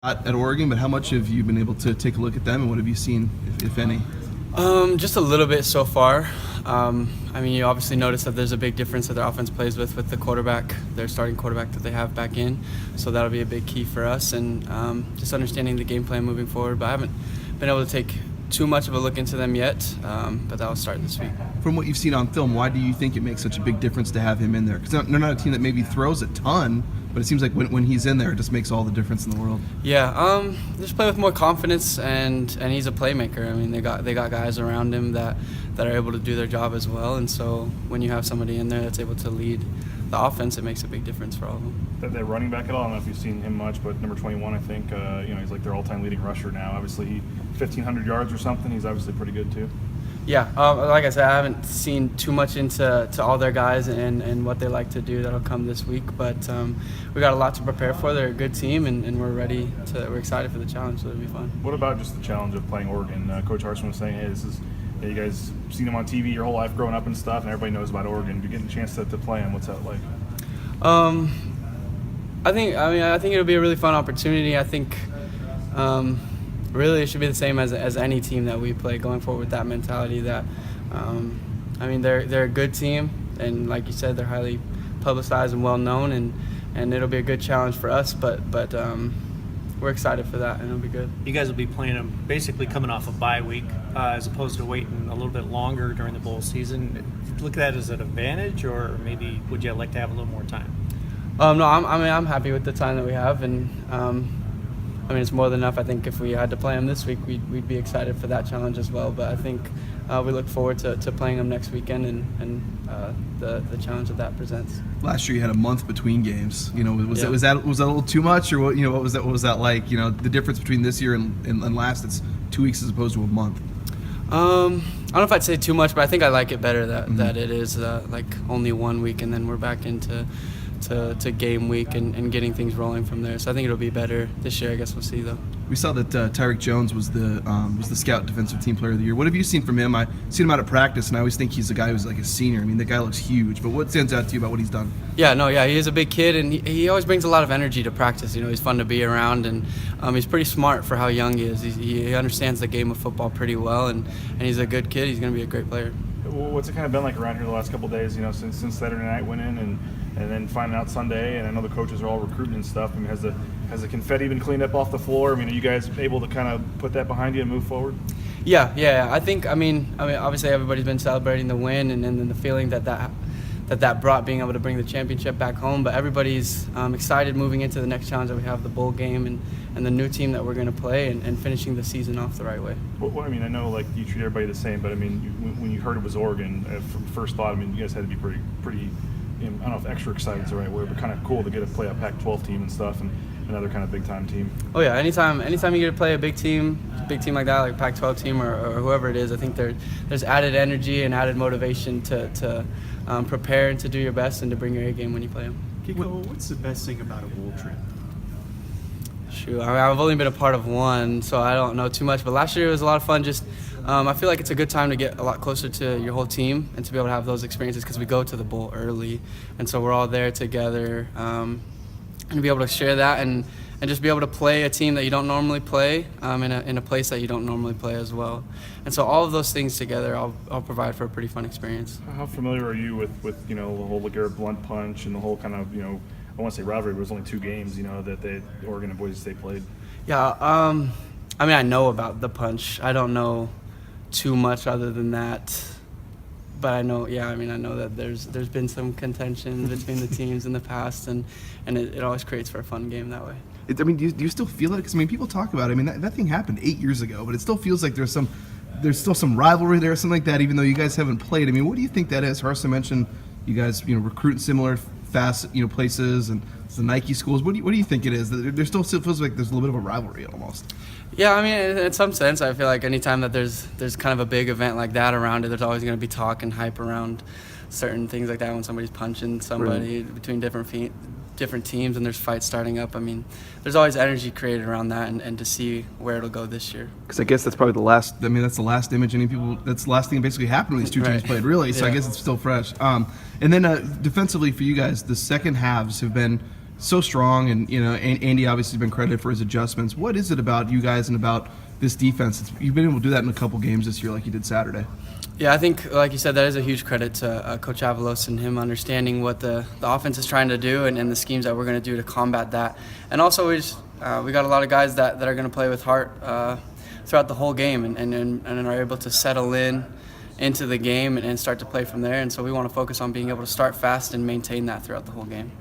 At Oregon, but how much have you been able to take a look at them, and what have you seen, if any? Just a little bit so far. You obviously notice that there's a big difference that their offense plays with the quarterback, their starting quarterback that they have back in. So that'll be a big key for us, and just understanding the game plan moving forward. But I haven't been able to take too much of a look into them yet, but that will start this week. From what you've seen on film, why do you think it makes such a big difference to have him in there? Because they're not a team that maybe throws a ton, but it seems like when he's in there, it just makes all the difference in the world. Yeah, just play with more confidence, and he's a playmaker. I mean, they got guys around him that are able to do their job as well, and so when you have somebody in there that's able to lead the offense, it makes a big difference for all of them. That running back at all? I don't know if you've seen him much, but number 21, I think, he's like their all-time leading rusher now. Obviously, 1,500 yards or something. He's obviously pretty good too. Yeah, like I said, I haven't seen too much into all their guys and what they like to do. That'll come this week, but we got a lot to prepare for. They're a good team, and we're ready we're excited for the challenge, so it'll be fun. What about just the challenge of playing Oregon? Coach Harsin was saying, hey, you guys seen him on TV your whole life growing up and stuff, and everybody knows about Oregon. You're getting a chance to play him. What's that like? I think it'll be a really fun opportunity. I think really it should be the same as any team that we play, going forward with that mentality that they're a good team, and like you said, they're highly publicized and well known, and it'll be a good challenge for us, but we're excited for that, and it'll be good. You guys will be playing them basically coming off a bye week as opposed to waiting a little bit longer during the bowl season. Do you look at that as an advantage, or maybe would you like to have a little more time? No, I'm happy with the time that we have, and it's more than enough. I think if we had to play them this week, we'd be excited for that challenge as well. But I think we look forward to playing them next weekend and the challenge that presents. Last year you had a month between games. Was Yeah. that a little too much, or what? What was that like? The difference between this year and last, it's 2 weeks as opposed to a month. I don't know if I'd say too much, but I think I like it better that it is like only 1 week, and then we're back into game week and getting things rolling from there. So I think it'll be better this year. I guess we'll see though. We saw that Tyreek Jones was the Scout Defensive Team Player of the Year. What have you seen from him? I've seen him out at practice, and I always think he's a guy who's like a senior. I mean, the guy looks huge. But what stands out to you about what he's done? Yeah, he is a big kid, and he always brings a lot of energy to practice. He's fun to be around, and he's pretty smart for how young he is. He understands the game of football pretty well, and he's a good kid. He's going to be a great player. What's it kind of been like around here the last couple of days? Since Saturday night went in, and then finding out Sunday, and I know the coaches are all recruiting and stuff. I mean, has the confetti been cleaned up off the floor? I mean, are you guys able to kind of put that behind you and move forward? Yeah. I think obviously everybody's been celebrating the win, and then the feeling that brought being able to bring the championship back home. But everybody's excited moving into the next challenge that we have, the bowl game, and the new team that we're going to play, and finishing the season off the right way. Well, I know like you treat everybody the same, but I mean, when you heard it was Oregon, from first thought, you guys had to be pretty. I don't know if extra excited is the right word, but kind of cool to get to play a Pac-12 team and stuff, and another kind of big-time team. Oh yeah, anytime you get to play a big team like that, like a Pac-12 team or whoever it is, I think there's added energy and added motivation to prepare and to do your best and to bring your A game when you play them. Kekoa, what's the best thing about a bowl trip? Shoot, I've only been a part of one, so I don't know too much. But last year it was a lot of fun. I feel like it's a good time to get a lot closer to your whole team and to be able to have those experiences, because we go to the bowl early, and so we're all there together, and to be able to share that and just be able to play a team that you don't normally play in a place that you don't normally play as well. And so all of those things together, I'll provide for a pretty fun experience. How familiar are you with the whole LeGarrette Blunt punch and the whole kind of I want to say rivalry, but it was only 2 games that Oregon and Boise State played? Yeah, I know about the punch. I don't know too much other than that, but I know that there's been some contention between the teams in the past, and it always creates for a fun game that way. Do you still feel it? Because people talk about it. That thing happened 8 years ago, but it still feels like there's still some rivalry there or something like that, even though you guys haven't played. What do you think that is? Harsin mentioned you guys recruit in similar fast places, and it's the Nike schools. What do you think it is? There still feels like there's a little bit of a rivalry almost. Yeah, in some sense, I feel like anytime that there's kind of a big event like that around it, there's always going to be talk and hype around certain things like that when somebody's punching somebody between different teams and there's fights starting up. There's always energy created around that, and to see where it'll go this year. Because I guess that's probably the last. That's the last image that's the last thing that basically happened when these two teams played, really. So yeah. I guess it's still fresh. And then defensively for you guys, the second halves have been so strong, and Andy obviously has been credited for his adjustments. What is it about you guys and about this defense? You've been able to do that in a couple games this year, like you did Saturday. Yeah, I think, like you said, that is a huge credit to Coach Avalos and him understanding what the offense is trying to do and the schemes that we're going to do to combat that. And also, we got a lot of guys that are going to play with heart throughout the whole game and are able to settle into the game and start to play from there. And so we want to focus on being able to start fast and maintain that throughout the whole game.